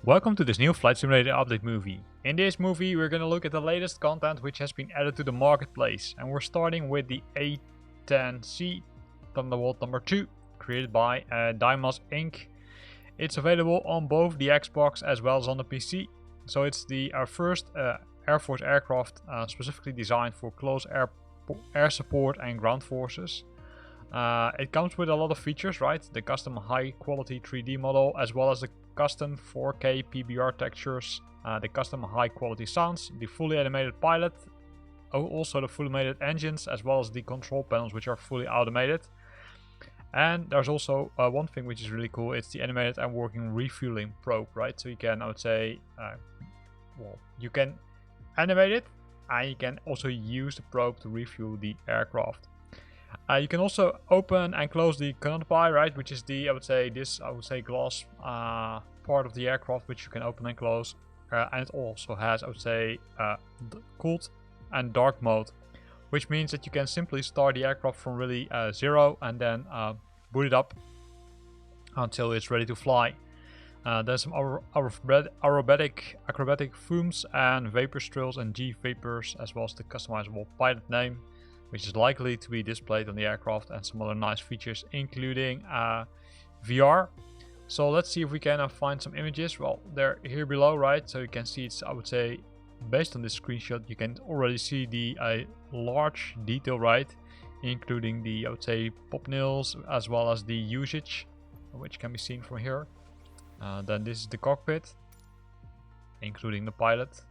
Welcome to this new Flight Simulator update movie. In this movie we're gonna look at the latest content which has been added to the marketplace, and we're starting with the A10C Thunderbolt number 2, created by Dymos Inc. It's available on both the Xbox as well as on the PC. So it's the first Air Force aircraft specifically designed for close air support and ground forces. It comes with a lot of features, right? The custom high quality 3D model, as well as the custom 4K PBR textures, the custom high quality sounds, the fully animated pilot, also the fully automated engines, as well as the control panels which are fully automated. And there's also one thing which is really cool. It's the animated and working refueling probe, right? So you can, I would say, well, you can animate it, and you can also use the probe to refuel the aircraft. You can also open and close the canopy, right, which is the, I would say, glass part of the aircraft, which you can open and close. And it also has, I would say, cooled and dark mode, which means that you can simply start the aircraft from really zero and then boot it up until it's ready to fly. There's some acrobatic fumes and vapor strills and G-vapors, as well as the customizable pilot name, which is likely to be displayed on the aircraft, and some other nice features, including VR. So let's see if we can find some images. Well, they're here below, right? So you can see it's, I would say, based on this screenshot, you can already see the large detail, right? Including the, I would say, pop nails, as well as the usage, which can be seen from here. Then this is the cockpit, including the pilot.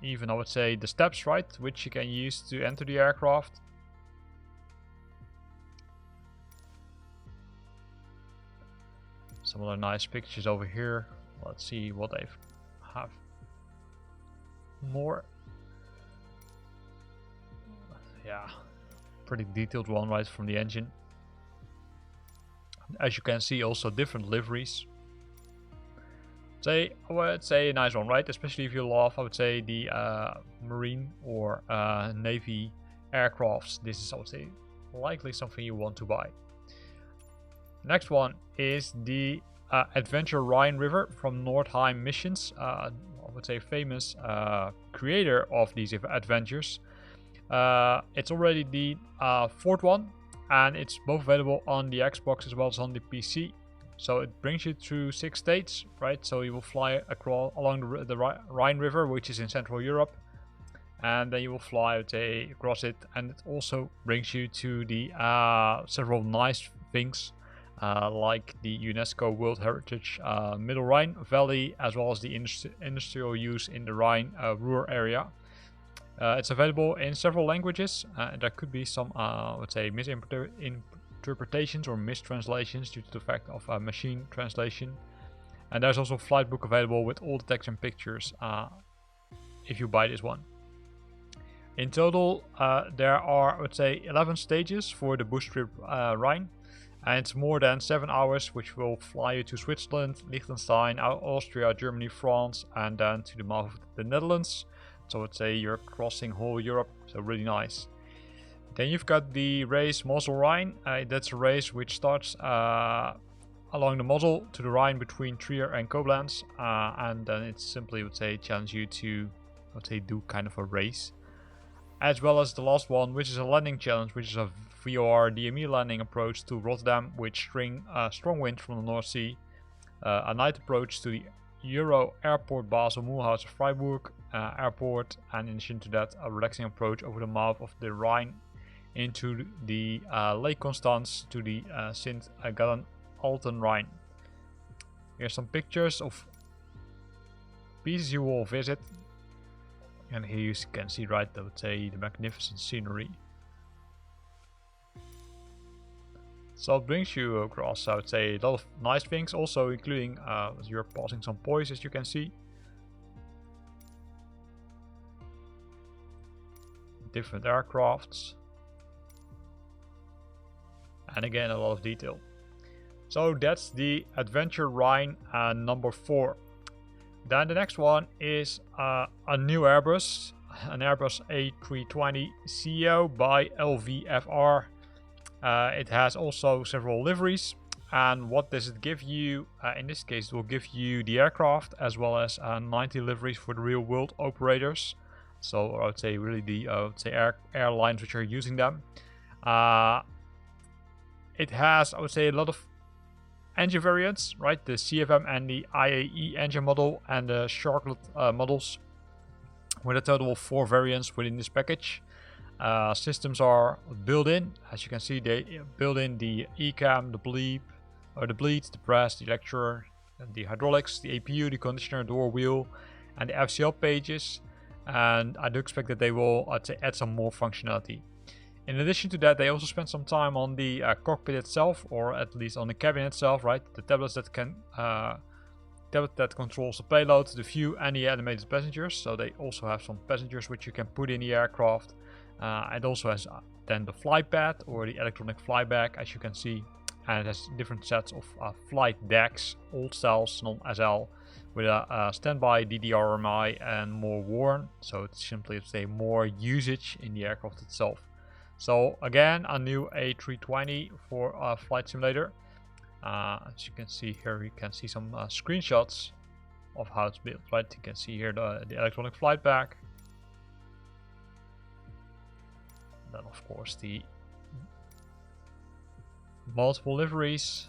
Even, I would say, the steps, right, which you can use to enter the aircraft. Some other nice pictures over here. Let's see what they have more. Yeah, pretty detailed one, right, from the engine. As you can see, also different liveries. I would say a nice one, right? Especially if you love, I would say, the marine or navy aircrafts. This is, I would say, likely something you want to buy. Next one is the Adventure Rhine River from Nordheim Missions. I would say famous creator of these adventures. It's already the fourth one, and it's both available on the Xbox as well as on the PC. So it brings you through 6 states, right? So you will fly along the Rhine River, which is in Central Europe, and then you will fly, I would say, across it. And it also brings you to the several nice things, like the UNESCO World Heritage Middle Rhine Valley, as well as the industrial use in the Rhine Ruhr area. It's available in several languages. There could be some, I would say, misinterpretations or mistranslations due to the fact of machine translation. And there's also a flight book available with all the text and pictures if you buy this one. In total, there are, I would say, 11 stages for the bush trip Rhine, and it's more than 7 hours, which will fly you to Switzerland, Liechtenstein, Austria, Germany, France, and then to the mouth of the Netherlands. So I would say you're crossing whole Europe, so really nice. Then you've got the race Mosel Rhine. That's a race which starts along the Mosel to the Rhine between Trier and Koblenz, and then it's simply, I would say, challenge you to, I would say, do kind of a race. As well as the last one, which is a landing challenge, which is a VOR DME landing approach to Rotterdam with strong winds from the North Sea, a night approach to the Euro Airport Basel Mulhouse Freiburg Airport, and in addition to that, a relaxing approach over the mouth of the Rhine into the Lake Constance to the Sint Gallen Alten Rhine. Here's some pictures of pieces you will visit, and here you can see, right, I would say, the magnificent scenery. So it brings you across, I would say, a lot of nice things, also including you're passing some points, as you can see. Different aircrafts. And again, a lot of detail. So that's the Adventure Rhine number 4. Then the next one is a new Airbus, an Airbus A320 CEO by LVFR. It has also several liveries, and what does it give you? In this case, it will give you the aircraft as well as 90 liveries for the real world operators. So I would say really the airlines which are using them. It has, I would say, a lot of engine variants, right? The CFM and the IAE engine model and the Charlotte models, with a total of 4 variants within this package. Systems are built in. As you can see, they build in the ECAM, the bleed, the press, the lecturer, the hydraulics, the APU, the conditioner, door wheel, and the FCL pages. And I do expect that they will add some more functionality. In addition to that, they also spent some time on the cockpit itself, or at least on the cabin itself, right? The tablets that can tablet that controls the payload, the view, and the animated passengers. So they also have some passengers which you can put in the aircraft. It also has then the flight pad or the electronic flyback, as you can see, and it has different sets of flight decks, old styles, non-SL, with a standby DDRMI and more worn. So it's simply to say more usage in the aircraft itself. So again, a new A320 for a flight simulator. As you can see here, you can see some screenshots of how it's built, right? You can see here the electronic flight pack. Then of course the multiple liveries.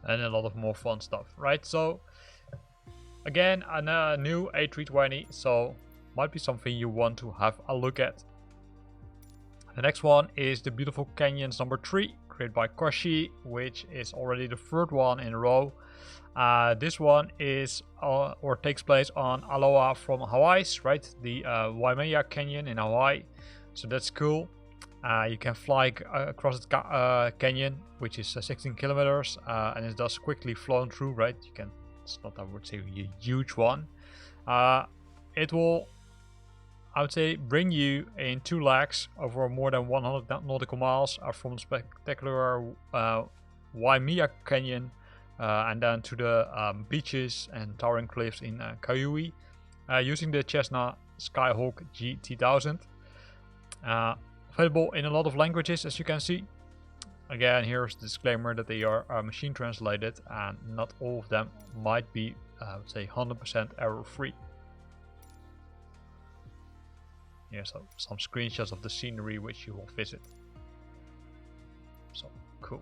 And a lot of more fun stuff, right? So again, a new A320, so might be something you want to have a look at. The next one is the beautiful Canyons number 3, created by Koshi, which is already the third one in a row. This one is or takes place on Aloha from Hawaii, right? The Waimea Canyon in Hawaii. So that's cool. You can fly across the canyon, which is 16 kilometers, and it does quickly flown through, right? You can. It's not, I would say, a huge one. It will, I would say, bring you in 2 legs over more than 100 nautical miles from the spectacular Waimea Canyon and then to the beaches and towering cliffs in Kauai using the Cessna Skyhawk GT1000. Available in a lot of languages, as you can see. Again, here's the disclaimer that they are machine translated and not all of them might be, I would say, 100% error free. Here's some screenshots of the scenery which you will visit. So cool.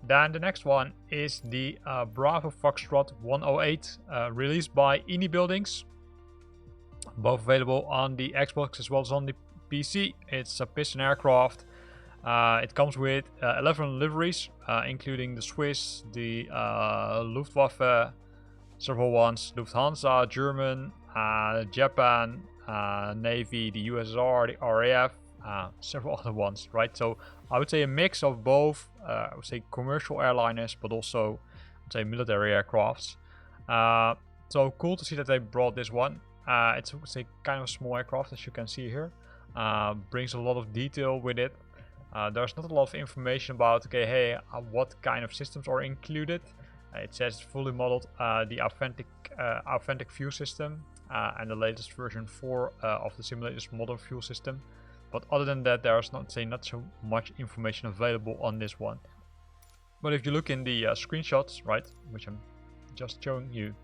Then the next one is the Bravo Foxtrot 108, released by Ini Buildings. Both available on the Xbox as well as on the PC. It's a piston aircraft. It comes with 11 liveries, including the Swiss, the Luftwaffe, several ones, Lufthansa, German, Japan, Navy, the USSR, the RAF, several other ones, right? So I would say a mix of both, I would say commercial airliners, but also I would say military aircrafts. So cool to see that they brought this one. It's, I would say, kind of a small aircraft, as you can see here. Brings a lot of detail with it. There's not a lot of information about, okay, hey, what kind of systems are included. It says fully modeled the authentic fuel system and the latest version 4 of the simulator's modern fuel system. But other than that, there's not so much information available on this one. But if you look in the screenshots, right, which I'm just showing you,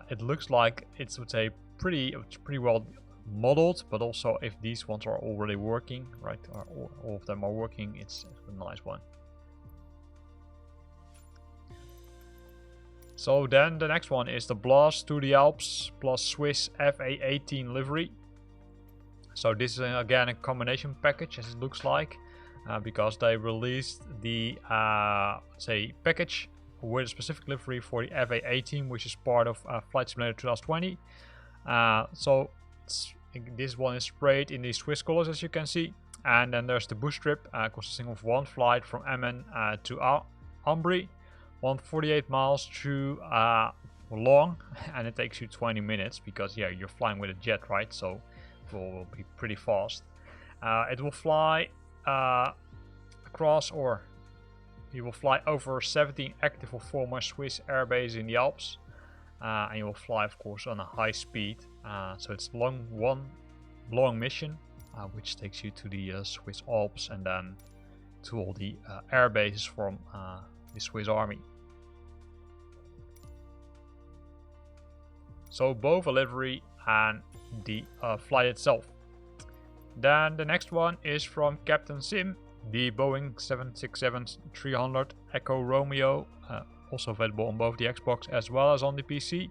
it looks like it's, I would say, pretty well modeled. But also, if these ones are already working, right, or all of them are working, it's a nice one. So then the next one is the Blast to the Alps plus Swiss FA-18 livery. So this is again a combination package, as it looks like, because they released the say package with a specific livery for the FA-18, which is part of Flight Simulator 2020. So this one is sprayed in the Swiss colors, as you can see, and then there's the boost trip consisting of 1 flight from Emmen to Ambri, 148 miles through long, and it takes you 20 minutes because yeah, you're flying with a jet, right? So will be pretty fast. It will fly across, or You will fly over 17 active or former Swiss airbases in the Alps. And you will fly, of course, on a high speed. So it's long mission, which takes you to the Swiss Alps and then to all the air bases from the Swiss Army. So both a livery and the flight itself. Then the next one is from Captain Sim, the Boeing 767-300 Echo Romeo, also available on both the Xbox as well as on the PC.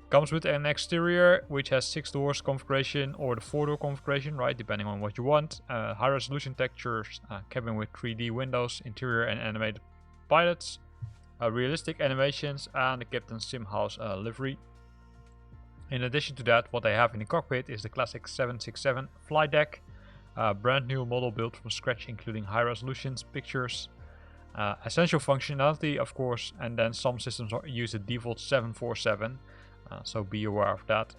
Comes with an exterior which has 6 doors configuration or the 4 door configuration, right, depending on what you want. High resolution textures, cabin with 3D windows, interior and animated pilots, realistic animations, and the Captain Sim House livery. In addition to that, what they have in the cockpit is the classic 767 flight deck, brand new model built from scratch, including high resolutions, pictures, essential functionality, of course, and then some systems use the default 747, so be aware of that.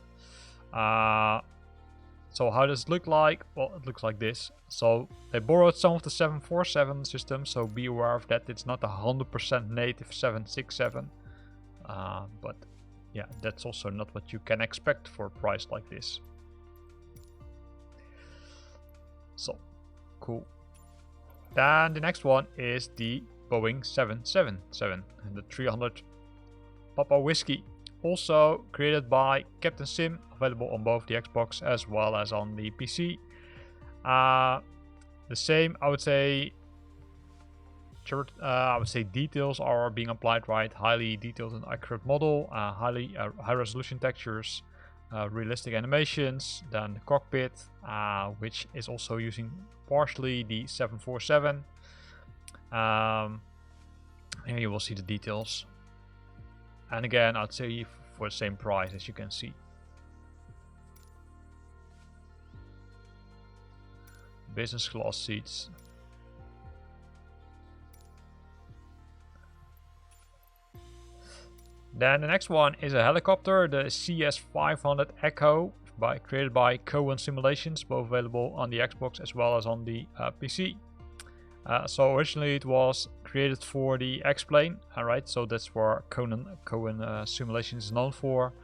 So how does it look like? Well, it looks like this. So they borrowed some of the 747 system, so be aware of that. It's not a 100% native 767, but yeah, that's also not what you can expect for a price like this. So, cool. Then the next one is the Boeing 777 and the 300 Papa Whiskey. Also created by Captain Sim, available on both the Xbox as well as on the PC. The same, I would say, details are being applied, right? Highly detailed and accurate model, high resolution textures, realistic animations. Then the cockpit, which is also using partially the 747. Here you will see the details. And again, I'd say for the same price, as you can see. Business class seats. Then the next one is a helicopter, the CS500 Echo, created by Cohen Simulations, both available on the Xbox as well as on the PC. So originally it was created for the X-Plane, alright, so that's where Cohen Simulations is known for.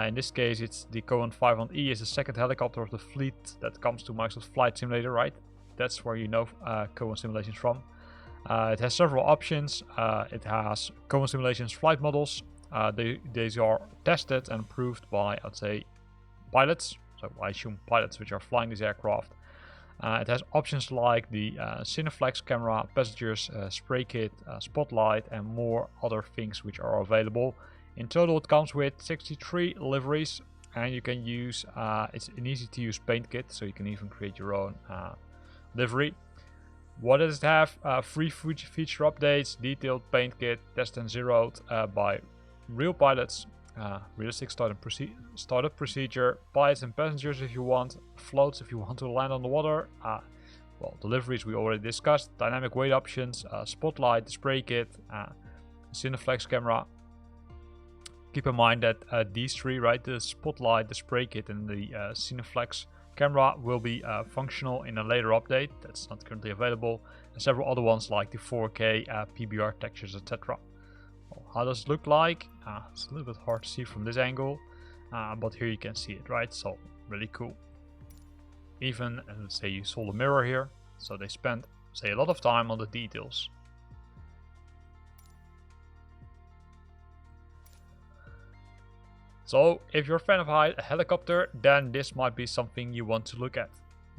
In this case, it's the Cohen 500E is the second helicopter of the fleet that comes to Microsoft Flight Simulator, right? That's where you know Cohen Simulations from. It has several options. It has Cohen Simulations flight models. These are tested and approved by, I'd say, pilots. So I assume pilots which are flying this aircraft. It has options like the Cineflex camera, passengers, spray kit, spotlight, and more other things which are available. In total, it comes with 63 liveries, and you can use, it's an easy to use paint kit, so you can even create your own livery. What does it have? Free feature updates, detailed paint kit, tested and zeroed by real pilots, realistic startup procedure, pilots and passengers if you want, floats if you want to land on the water. Well, deliveries we already discussed, dynamic weight options, spotlight, spray kit, Cineflex camera. Keep in mind that these three, right, the spotlight, the spray kit, and the Cineflex camera will be functional in a later update that's not currently available, and several other ones like the 4K, PBR textures, etc. Well, how does it look like? It's a little bit hard to see from this angle, but here you can see it, right? So really cool. Even, let's say you saw the mirror here, so they spent, say, a lot of time on the details. So if you're a fan of a helicopter, then this might be something you want to look at.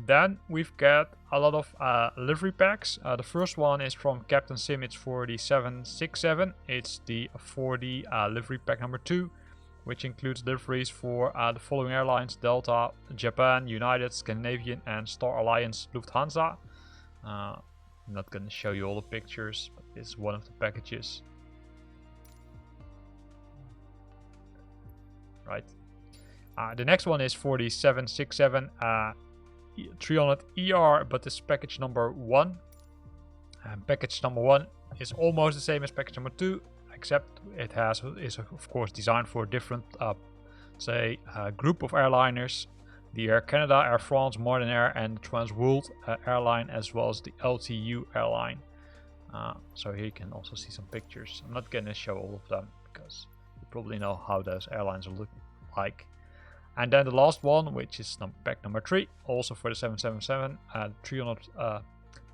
Then we've got a lot of livery packs. The first one is from Captain Sim. It's for the 767. It's the 4D livery pack number 2, which includes liveries for the following airlines: Delta, Japan, United, Scandinavian, and Star Alliance Lufthansa. I'm not going to show you all the pictures, but this is one of the packages. Right. The next one is for the 767 300ER, but this is package number 1. And package number 1 is almost the same as package number 2, except it is of course designed for a different, group of airliners: the Air Canada, Air France, Modern Air, and the Trans World airline, as well as the LTU airline. So here you can also see some pictures. I'm not gonna show all of them because you probably know how those airlines look like. And then the last one, which is pack number 3, also for the 777, 300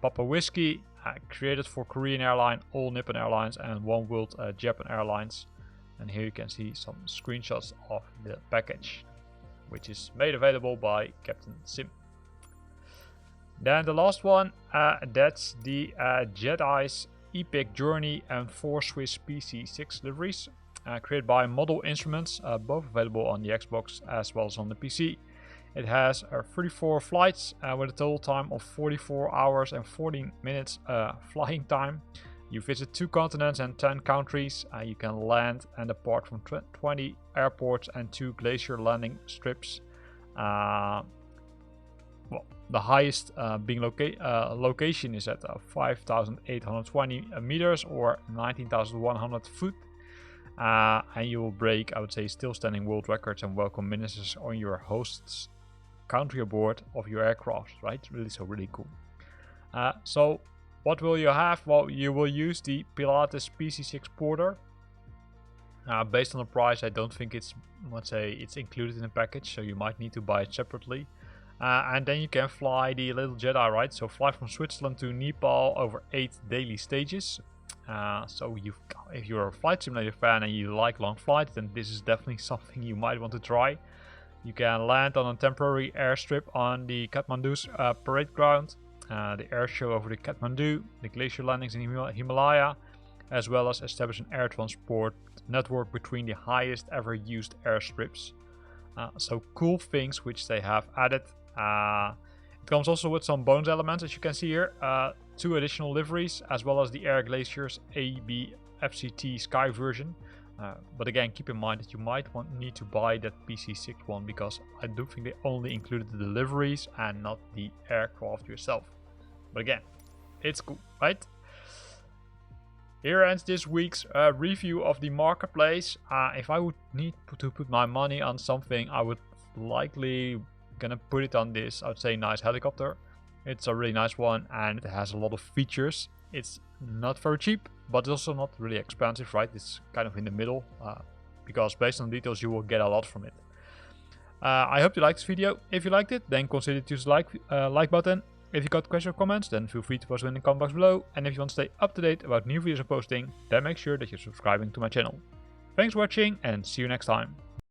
Papa Whiskey, created for Korean Airline, All Nippon Airlines, and One World Japan Airlines. And here you can see some screenshots of the package, which is made available by Captain Sim. Then the last one, that's the Jedi's Epic Journey and 4 Swiss PC-6 liveries, created by Model Instruments, both available on the Xbox as well as on the PC. It has 34 flights with a total time of 44 hours and 14 minutes flying time. You visit 2 continents and 10 countries. You can land and depart from 20 airports and 2 glacier landing strips. Well, the highest location is at 5,820 meters or 19,100 feet. And you will break, I would say, still standing world records and welcome ministers on your host's country aboard of your aircraft, right? Really cool. So what will you have? Well, you will use the Pilatus PC-6 Porter. Based on the price, I don't think it's included in the package, so you might need to buy it separately. And then you can fly the little Jedi, right? So fly from Switzerland to Nepal over 8 daily stages. So if you're a flight simulator fan and you like long flights, then this is definitely something you might want to try. You can land on a temporary airstrip on the Kathmandu's parade ground, the air show over the Kathmandu, the glacier landings in Himalaya, as well as establish an air transport network between the highest ever used airstrips. So cool things which they have added. It comes also with some bonus elements, as you can see here. 2 additional liveries, as well as the Air Glaciers AB FCT Sky version. But again, keep in mind that you might need to buy that PC-6 one, because I do think they only included the liveries and not the aircraft yourself. But again, it's cool, right? Here ends this week's review of the marketplace. If I would need to put my money on something, I would likely gonna put it on this, I would say, nice helicopter. It's a really nice one and it has a lot of features. It's not very cheap, but it's also not really expensive, right? It's kind of in the middle, because based on the details you will get a lot from it. I hope you liked this video. If you liked it, then consider to use the like button. If you got questions or comments, then feel free to post them in the comment box below. And if you want to stay up to date about new videos I'm posting, then make sure that you're subscribing to my channel. Thanks for watching and see you next time.